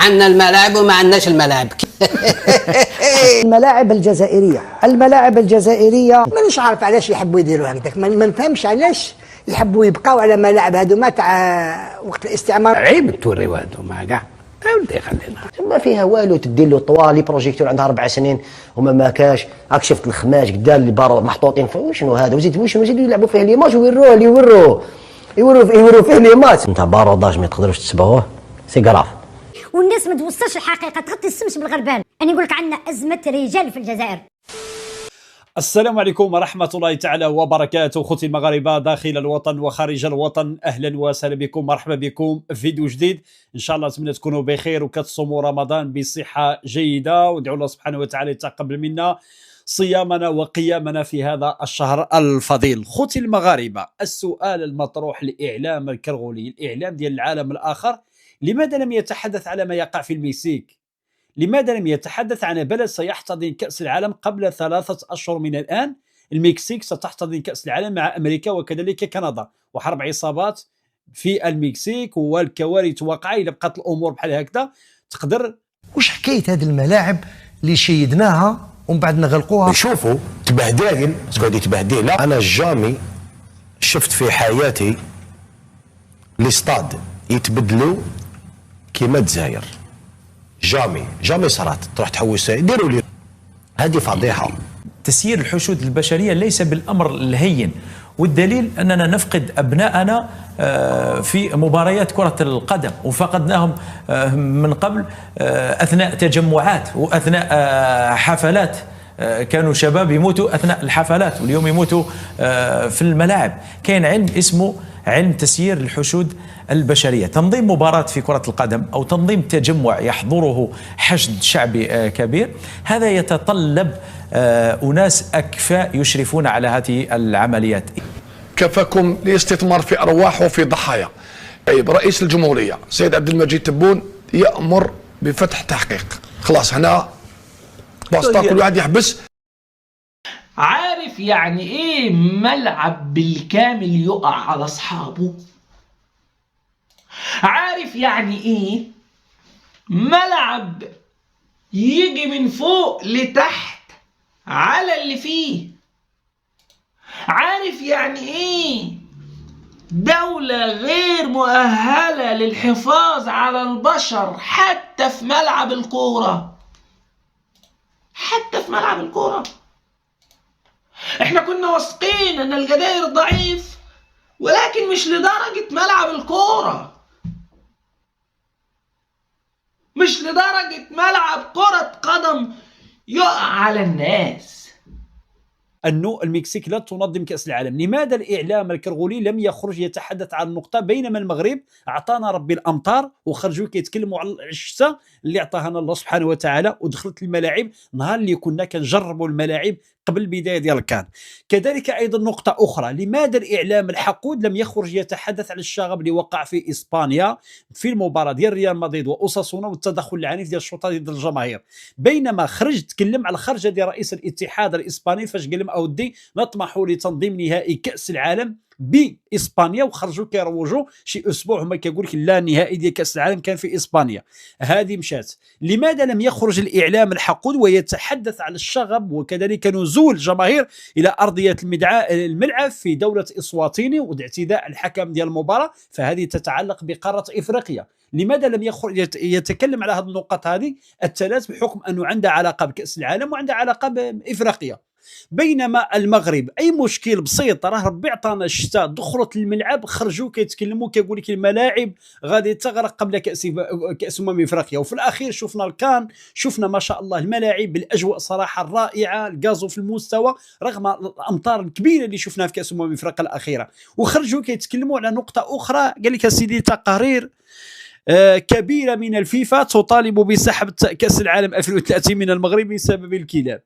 عندنا الملاعب وما عندناش الملاعب. الملاعب الجزائريه مانيش عارف علاش يحبوا يديروا هكذاك، ما نفهمش علاش يحبوا يبقاو على ملاعب هذوما تاع وقت الاستعمار. عيب توريو هذوما كاع ودي خلينا ما فيها والو، تدير له طوالي بروجيكتور عندها 4 سنين وما ماكاش. راك شفت الخماج قدام اللي برا محطوطين شنو هذا، وزيد يزيدوا يلعبوا فيه ليماج ويوروه يوروا فيه ليماج. انت باروداج ما تقدروش تسبغوه، سي كراف. والناس ما توصلش الحقيقه، تغطي السمش بالغربال. انا نقول لك عندنا ازمه رجال في الجزائر. السلام عليكم ورحمة الله تعالى وبركاته. أخوتي المغاربة داخل الوطن وخارج الوطن، أهلا وسهلا بكم، مرحبا بكم في فيديو جديد. إن شاء الله نتمنى تكونوا بخير وكتصوموا رمضان بصحة جيدة، وندعو الله سبحانه وتعالى يتقبل منا صيامنا وقيامنا في هذا الشهر الفضيل. أخوتي المغاربة، السؤال المطروح لإعلام الكرغولي، الإعلام ديال العالم الآخر، لماذا لم يتحدث على ما يقع في المكسيك؟ لماذا لم يتحدث عن بلد سيحتضن كأس العالم قبل 3 أشهر من الآن؟ المكسيك ستحتضن كأس العالم مع أمريكا وكذلك كندا، وحرب عصابات في المكسيك والكوارث واقعة. إذا بقات الأمور بحال هكذا تقدر. وش حكاية هذه الملاعب اللي شيدناها ومن بعد نغلقوها؟ شوفوا تبهداين تقعدي تبهدينا. أنا جامي شفت في حياتي الاستاد يتبدلوا كيما الجزائر. جامي صارت تروح تحوس يديروا لي هذه فضيحه. تسيير الحشود البشريه ليس بالامر الهين، والدليل اننا نفقد ابناءنا في مباريات كره القدم، وفقدناهم من قبل اثناء تجمعات واثناء حفلات. كانوا شباب يموتوا اثناء الحفلات واليوم يموتوا في الملاعب. كاين علم اسمه علم تسيير الحشود البشرية. تنظيم مباراة في كرة القدم أو تنظيم تجمع يحضره حشد شعبي كبير، هذا يتطلب أناس أكفاء يشرفون على هذه العمليات. كفاكم لاستثمار في أرواح وفي ضحايا. رئيس الجمهورية سيد عبد المجيد تبون يأمر بفتح تحقيق. خلاص هنا بسطة كل واحد يحبس. عارف يعني ايه ملعب بالكامل يقع على اصحابه؟ عارف يعني ايه ملعب يجي من فوق لتحت على اللي فيه؟ عارف يعني ايه دولة غير مؤهلة للحفاظ على البشر حتى في ملعب الكورة؟ حتى في ملعب الكورة احنا كنا واثقين ان الجزائر ضعيف، ولكن مش لدرجة ملعب الكورة، مش لدرجة ملعب كرة قدم يقع على الناس. أنه المكسيك لا تنظم كأس العالم. لماذا الإعلام الكرغولي لم يخرج يتحدث عن النقطة، بينما المغرب أعطانا ربي الأمطار وخرجوا كيتكلموا على الشتاء اللي أعطاها الله سبحانه وتعالى، ودخلت الملاعب نهار اللي كنا كنجربوا الملاعب قبل البداية ديال الكان. كذلك أيضا نقطة أخرى، لماذا الإعلام الحقود لم يخرج يتحدث عن الشغب اللي وقع في إسبانيا في المباراة ديال ريال مدريد وأوساسونا والتدخل العنيف ديال الشرطة ضد الجماهير، بينما خرج تكلم على الخرجة ديال رئيس الاتحاد الإسباني فاش قال لهم أودي نطمح لتنظيم نهائي كأس العالم باسبانيا، وخرجوا كيروجوا شي اسبوع هما كيقول لك لا، النهائي ديال كاس العالم كان في اسبانيا. هذه مشات. لماذا لم يخرج الاعلام الحقود ويتحدث على الشغب وكذلك نزول جماهير الى ارضيه الملعب في دوله اسواتيني واعتداء الحكم ديال المباراه؟ فهذه تتعلق بقاره افريقيا. لماذا لم يخرج يتكلم على هذه النقط هذه الثلاث، بحكم انه عندها علاقه بكاس العالم وعندها علاقه بافريقيا؟ بينما المغرب اي مشكل بسيط، راه ربي عطانا الشتاء، دخلت الملعب خرجوا كيتكلموا كيقول لك الملاعب غادي تغرق قبل كاس افريقيا، وفي الاخير شفنا الكان، شفنا ما شاء الله الملاعب بالاجواء صراحه رائعه، الغازو في المستوى رغم الامطار الكبيره اللي شفناها في كاس افريقيا الاخيره. وخرجوا كيتكلموا على نقطه اخرى، قال لك سيدي تقارير كبيره من الفيفا تطالب بسحب كاس العالم 2030 من المغرب بسبب الكلاب.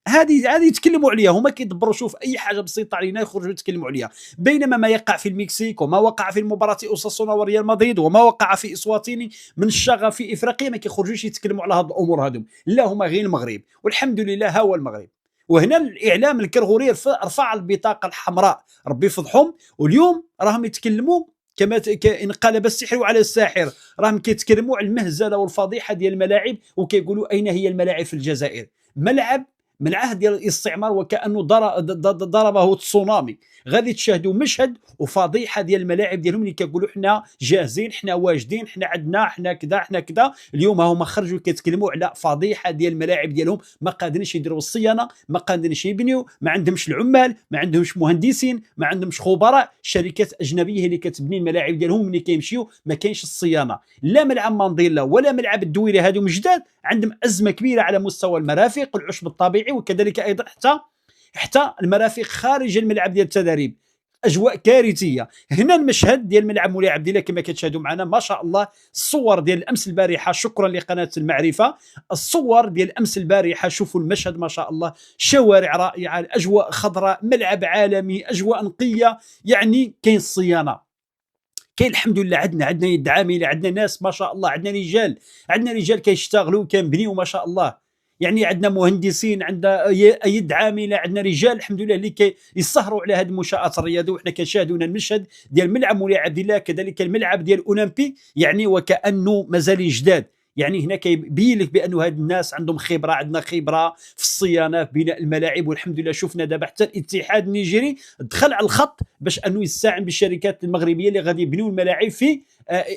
هذه يتكلموا عليها، هما كيدبروا شوف اي حاجه بسيطه علينا يخرجوا يتكلموا عليها. بينما ما يقع في المكسيك وما وقع في المباراه اوساسونا وريال مدريد وما وقع في اسواتيني من الشغب في افريقيا ما كيخرجوش يتكلموا على هذه الامور هذوم، لا هما غير المغرب، والحمد لله ها هو المغرب. وهنا الاعلام الكرغوري رفع البطاقه الحمراء، ربي يفضحهم، واليوم راهم يتكلموا كما انقلب السحر على الساحر، راهم كيتكلموا على المهزله والفضيحه ديال الملاعب، وكيقولوا اين هي الملاعب في الجزائر. ملعب من عهد ديال الاستعمار وكانه ضربه تسونامي. غادي تشاهدوا مشهد وفضيحه ديال الملاعب ديالهم اللي كيقولوا حنا جاهزين، حنا واجدين، حنا عندنا، حنا كذا، حنا كذا. اليوم هما خرجوا كيتكلموا على فضيحه ديال الملاعب ديالهم، ما قادرينش يديروا الصيانه، ما قادرينش يبنيوا، ما عندهمش العمال، ما عندهمش مهندسين، ما عندهمش خبراء. شركات اجنبيه هي اللي كتبني الملاعب ديالهم، ملي كيمشيو ما كاينش الصيانه. لا ملعب مانديلا ولا ملعب الدويري هادو جداد، عندهم ازمه كبيره على مستوى المرافق والعشب الطبيعي، وكذلك ايضا حتى المرافق خارج الملعب ديال التدريب. اجواء كارثيه. هنا المشهد ديال ملعب مولاي عبد الله كما كتشاهدوا معنا، ما شاء الله. الصور ديال الامس البارحه، شكرا لقناه المعرفه، الصور ديال الامس البارحه، شوفوا المشهد ما شاء الله. شوارع رائعه، الاجواء خضراء، ملعب عالمي، اجواء نقيه. يعني كاين الصيانه، كاين الحمد لله، عندنا يد عامله، عندنا ناس ما شاء الله، عندنا رجال كيشتغلوا كنبنيو ما شاء الله. يعني عندنا مهندسين، عندنا يد عامله، عندنا رجال الحمد لله اللي كيسهروا على هذه المنشات الرياضيه. وحنا كنشاهدوا المشهد ديال ملعب مولاي عبد الله، كذلك الملعب ديال اولمبي، يعني وكانه مازال جداد. يعني هنا كيبين لك بانه هاد الناس عندهم خبره، عندنا خبره في الصيانه في بناء الملاعب. والحمد لله شفنا دابا حتى الاتحاد النيجيري دخل على الخط باش انه يستعين بالشركات المغربيه اللي غادي يبنيو الملاعب في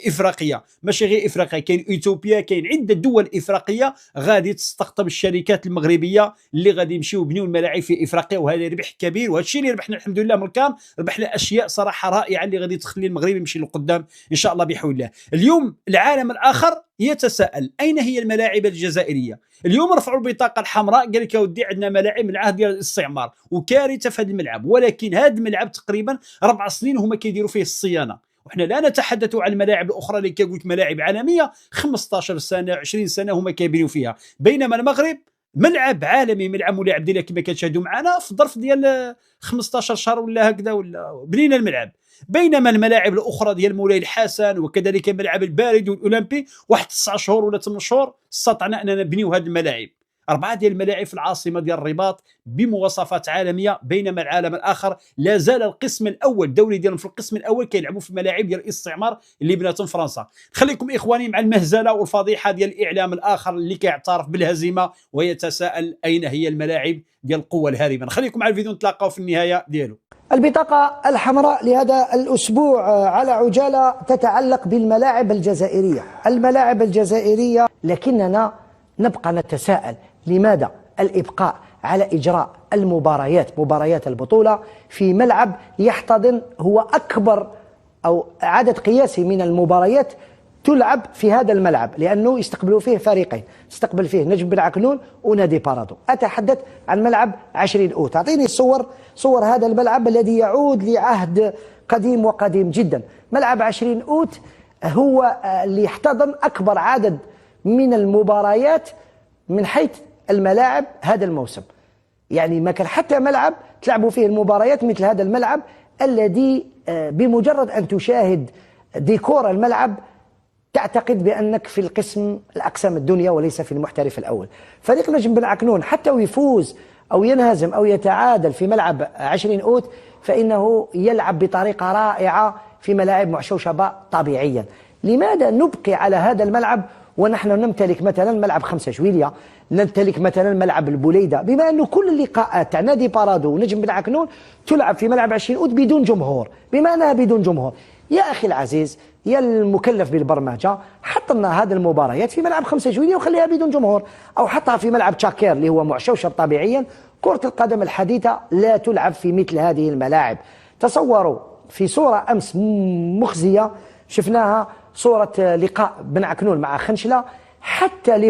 افريقيا. ماشي غير افريقيا، كاين ايثيوبيا، كاين عده دول افريقيه غادي تستقطب الشركات المغربيه اللي غادي يمشيو يبنيو الملاعب في افريقيا. وهذا ربح كبير، وهذا الشيء اللي ربحنا الحمد لله من كان، ربحنا اشياء صراحه رائعه اللي غادي تخلي المغرب يمشي لقدام ان شاء الله بحول الله. اليوم العالم الاخر يتساءل اين هي الملاعب الجزائريه؟ اليوم رفعوا البطاقه الحمراء، قال لك يا ودي عندنا ملاعب من عهد ديال الاستعمار وكارثه في هذا الملعب. ولكن هذا الملعب تقريبا 4 سنين هما كيديروا فيه الصيانه. وحنا لا نتحدث عن الملاعب الاخرى اللي كيقول لك ملاعب عالميه 15 سنه 20 سنه هما كيبنيو فيها. بينما المغرب ملعب عالمي، ملعب مولاي عبد الله كما كتشاهدوا معنا، في ظرف ديال 15 شهر ولا هكذا ولا بنينا الملعب. بينما الملاعب الاخرى ديال مولاي الحسن وكذلك ملعب البارد والاولمبي واحد 9 شهور ولا 8 شهور استطعنا اننا نبنيو هذه الملاعب. 4 ديال الملاعب في العاصمه ديال الرباط بمواصفات عالميه. بينما العالم الاخر لا زال القسم الاول، الدوري ديالهم في القسم الاول كيلعبوا في الملاعب ديال الاستعمار اللي بناتهم فرنسا. خليكم اخواني مع المهزله والفضيحه ديال الاعلام الاخر اللي كيعترف بالهزيمه ويتساءل اين هي الملاعب ديال القوه الهاربه. خليكم مع الفيديو، نتلاقاو في النهايه ديالو. البطاقة الحمراء لهذا الأسبوع على عجالة تتعلق بالملاعب الجزائرية. الملاعب الجزائرية، لكننا نبقى نتساءل لماذا الإبقاء على إجراء مباريات البطولة في ملعب يحتضن هو أكبر أو عدد قياسي من المباريات تلعب في هذا الملعب، لأنه يستقبلوا فيه فريقين، يستقبل فيه نجم بن عكنون ونادي بارادو. أتحدث عن ملعب 20 أوت. أعطيني صور هذا الملعب الذي يعود لعهد قديم وقديم جدا. ملعب 20 أوت هو اللي يحتضن أكبر عدد من المباريات من حيث الملاعب هذا الموسم. يعني ما كان حتى ملعب تلعبوا فيه المباريات مثل هذا الملعب، الذي بمجرد أن تشاهد ديكور الملعب تعتقد بأنك في القسم الأقسام الدنيا وليس في المحترف الأول. فريق نجم بن عكنون حتى ويفوز أو ينهزم أو يتعادل في ملعب 20 أوت فإنه يلعب بطريقة رائعة في ملاعب معشوشبة طبيعيا. لماذا نبقي على هذا الملعب ونحن نمتلك مثلا ملعب 5 جويلية، نمتلك مثلا ملعب البوليدة، بما أنه كل اللقاءات تاع نادي بارادو ونجم بن عكنون تلعب في ملعب 20 أوت بدون جمهور؟ بما أنها بدون جمهور، يا أخي العزيز يا المكلف بالبرمجة، حط لنا هذه المباريات في ملعب 5 جويلية وخليها بدون جمهور، أو حطها في ملعب تشاكير اللي هو معشوشب طبيعيا. كرة القدم الحديثة لا تلعب في مثل هذه الملاعب. تصوروا في صورة أمس مخزية شفناها، صورة لقاء بن عكنون مع خنشلة، حتى لي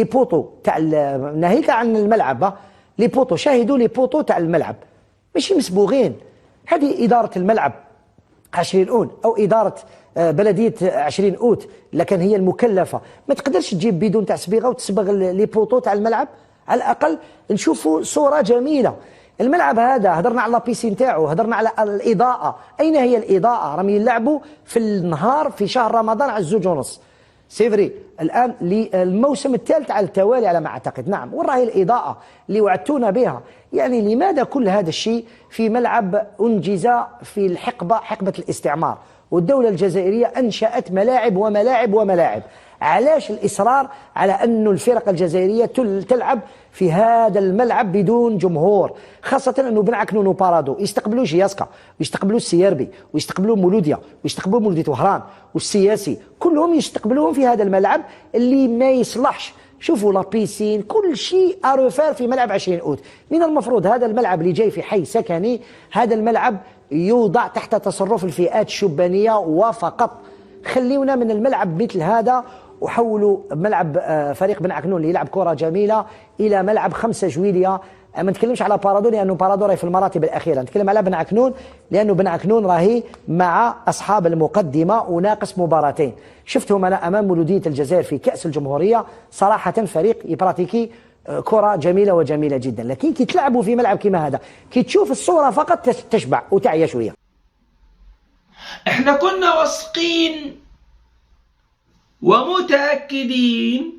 بوطو تاع ناهيك عن الملعب، لي بوطو شاهدوا لي بوطو تاع الملعب ماشي مسبوغين. هذه إدارة الملعب 20 أوت أو إدارة بلدية 20 أوت لكن هي المكلفة، ما تقدرش تجيب بدون تسبيغة وتصبغ لي بوطو تاع الملعب. على الأقل نشوفوا صورة جميلة. الملعب هذا هضرنا على البيسين تاعو، هضرنا على الإضاءة. أين هي الإضاءة؟ راهم يلعبوا في النهار في شهر رمضان على 2:30 سيفري الآن للموسم الثالث على التوالي على ما أعتقد. نعم، وين راهي الإضاءة اللي وعدتونا بها؟ يعني لماذا كل هذا الشيء في ملعب أنجز في حقبة الاستعمار؟ والدولة الجزائرية أنشأت ملاعب وملاعب وملاعب. علاش الإصرار على أن الفرق الجزائرية تلعب في هذا الملعب بدون جمهور؟ خاصة أنه بنعكنون وبارادو يستقبلوا جياسكا ويستقبلوا السياربي ويستقبلوا مولوديا ويستقبلوا مولودية وهران والسياسي، كلهم يستقبلوهم في هذا الملعب اللي ما يصلحش. شوفوا لا بيسين، كل شيء أروفار في ملعب 20 أوت. من المفروض هذا الملعب اللي جاي في حي سكني، هذا الملعب يوضع تحت تصرف الفئات الشبانية وفقط. خليونا من الملعب مثل هذا وحولوا ملعب فريق بن عكنون اللي يلعب كرة جميلة إلى ملعب 5 جويلية. ما نتكلمش على بارادو لأنه بارادو راهي في المراتب الأخيرة، نتكلم على بن عكنون لأنه بن عكنون راهي مع أصحاب المقدمة وناقص مباراتين. شفتهم أنا أمام مولودية الجزائر في كأس الجمهورية، صراحة فريق يبراتيكي كرة جميلة وجميلة جدا، لكن كي تلعبوا في ملعب كما هذا كي تشوف الصورة فقط تشبع وتعيا شوية. احنا كنا واثقين ومتأكدين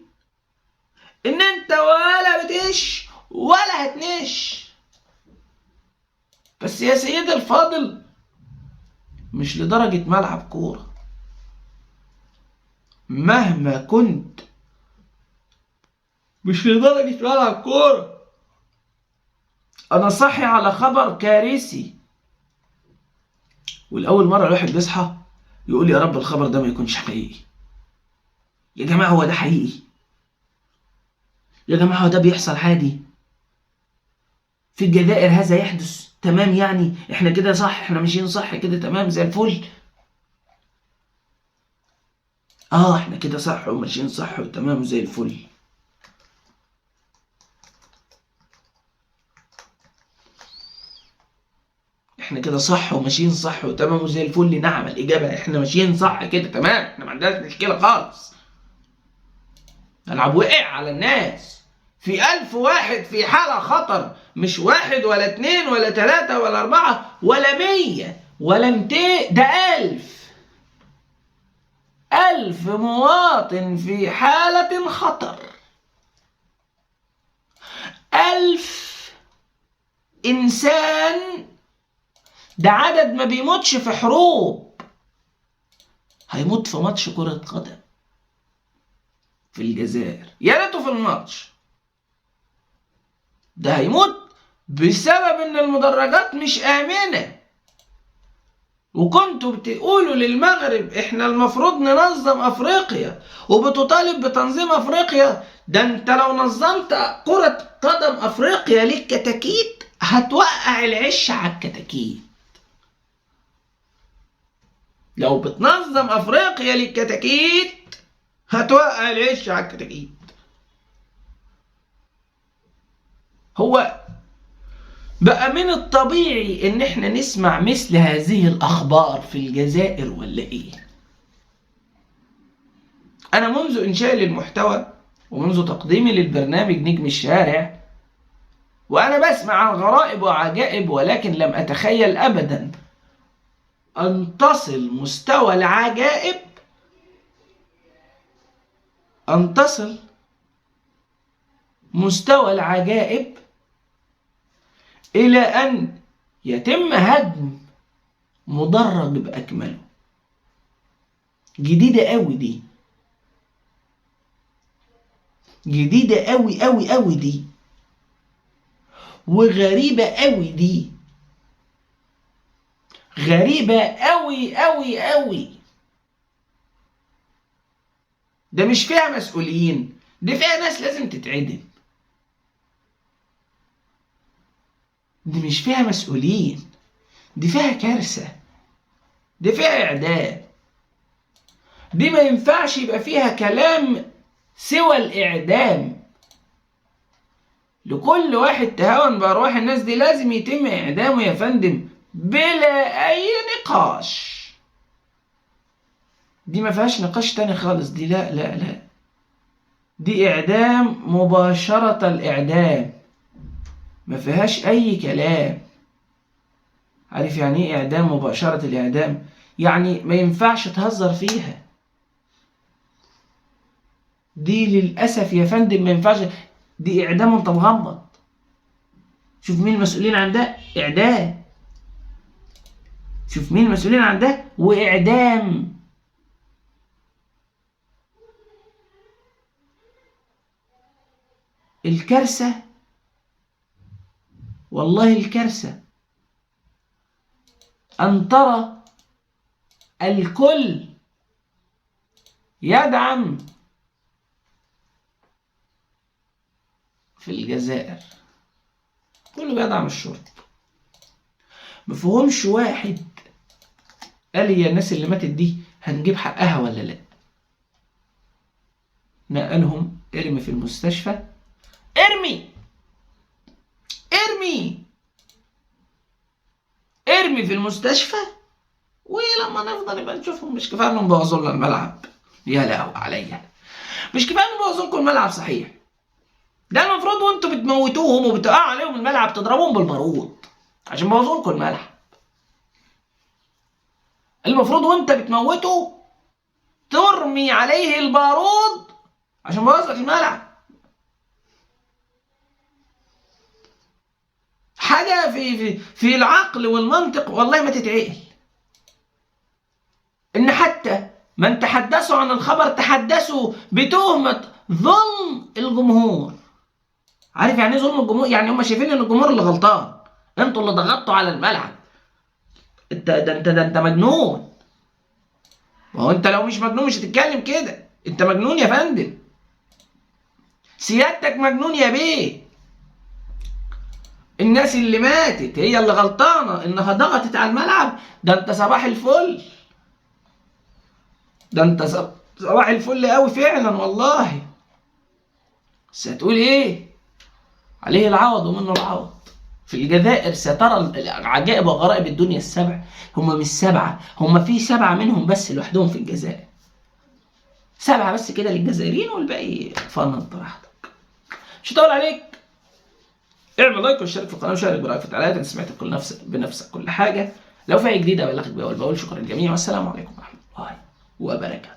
ان انت ولا بتش ولا هتنش، بس يا سيدي الفاضل مش لدرجة ملعب كورة. مهما كنت مش لدرجة ملعب كورة. انا صاحي على خبر كارثي، والأول مرة الواحد بيصحى يقول يا رب الخبر ده ما يكونش حقيقي. يا جماعة هو ده حقيقي؟ يا جماعة هو ده بيحصل عادي؟ في الجزائر هذا يحدث؟ تمام، يعني احنا كده صح، احنا ماشيين صح كده تمام زي الفل. احنا كده صح وماشيين صح وتمام زي الفل. احنا كده صح وماشيين صح وتمام وزي الفل. نعم، الإجابة احنا ماشيين صح كده تمام، احنا ما عندناش مشكلة خالص. الملعب وقع على الناس، في 1000 واحد في حالة خطر، مش 1 ولا 2 ولا 3 ولا 4 ولا 100 ولا 200، ده 1000 مواطن في حالة خطر. 1000 إنسان، ده عدد ما بيموتش في حروب، هيموت في ماتش كرة قدم في الجزائر، يا ريته في الماتش ده هيموت بسبب ان المدرجات مش آمنة. وكنتوا بتقولوا للمغرب احنا المفروض ننظم افريقيا وبتطالب بتنظيم افريقيا. ده انت لو نظمت كرة قدم افريقيا للكتاكيت هتوقع العش على الكتاكيت. لو بتنظم افريقيا للكتاكيت هتوقع العش على الكتاكيت. هو بقى من الطبيعي ان احنا نسمع مثل هذه الاخبار في الجزائر ولا ايه؟ انا منذ انشائي للمحتوى ومنذ تقديمي للبرنامج نجم الشارع وانا بسمع عن غرائب وعجائب، ولكن لم اتخيل ابدا ان تصل مستوى العجائب، ان تصل مستوى العجائب إلى أن يتم هدم مدرج بأكمله. جديدة قوي دي، جديدة قوي قوي قوي دي، وغريبة قوي دي، غريبة قوي قوي قوي. ده مش فيها مسؤولين، دي فيها ناس لازم تتعدم. دي مش فيها مسؤولين، دي فيها كارثة، دي فيها إعدام. دي ما ينفعش يبقى فيها كلام سوى الإعدام. لكل واحد تهاون بأرواح الناس دي لازم يتم إعدامه يا فندم بلا أي نقاش. دي ما فيهاش نقاش تاني خالص، دي لا لا لا، دي إعدام مباشرة. الإعدام ما فيهاش أي كلام. عارف يعني إيه إعدام مباشرة؟ الإعدام يعني ما ينفعش تهزر فيها. دي للأسف يا فندم ما ينفعش، دي إعدام وأنت مغمض. شوف مين المسؤولين عن ده، إعدام. شوف مين المسؤولين عن ده، وإعدام. الكارثة، والله الكارثة أن ترى الكل يدعم في الجزائر، كله بيدعم الشرطة. مفهومش واحد قال لي يا الناس اللي ماتت دي هنجيب حقها ولا لا. نقلهم ارمي في المستشفى، ارمي في المستشفى، ولما نفضل نبقى نشوفهم. مش كفايه انهم بوظوا لنا الملعب، يا لهوي عليا، مش كفايه انهم بوظوا لكم الملعب صحيح، ده المفروض وانتوا بتموتوهم وبتقعوا عليهم الملعب تضربوهم بالبارود عشان بوظوا لكم الملعب. المفروض وانت بتموته ترمي عليه البارود عشان بوظ لك الملعب. حاجه في العقل والمنطق والله ما تتعقل. ان حتى من تحدثوا عن الخبر تحدثوا بتهمه ظلم الجمهور. عارف يعني ايه ظلم الجمهور؟ يعني هم شايفين ان الجمهور اللي غلطان، انتوا اللي ضغطتوا على الملعب. انت مجنون. ما هو انت لو مش مجنون مش هتتكلم كده. انت مجنون يا فندم، سيادتك مجنون يا بيه. الناس اللي ماتت هي اللي غلطانه انها ضغطت على الملعب. ده انت صباح الفل، ده انت صباح الفل قوي فعلا والله. بس هتقول ايه؟ عليه العوض ومنه العوض. في الجزائر سترى عجائب وغرائب الدنيا السبع. هم مش 7، هم في 7 منهم بس لوحدهم في الجزائر. 7 بس كده للجزائريين والباقي فن براحتك. مش هطول عليك. اعمل لايك واشترك في القناه وشارك برايك في التعليقات. انت سمعت بنفسك كل حاجه. لو في حاجه جديده ابلغك بيها اول باول. شكرا للجميع والسلام عليكم ورحمه الله وبركاته.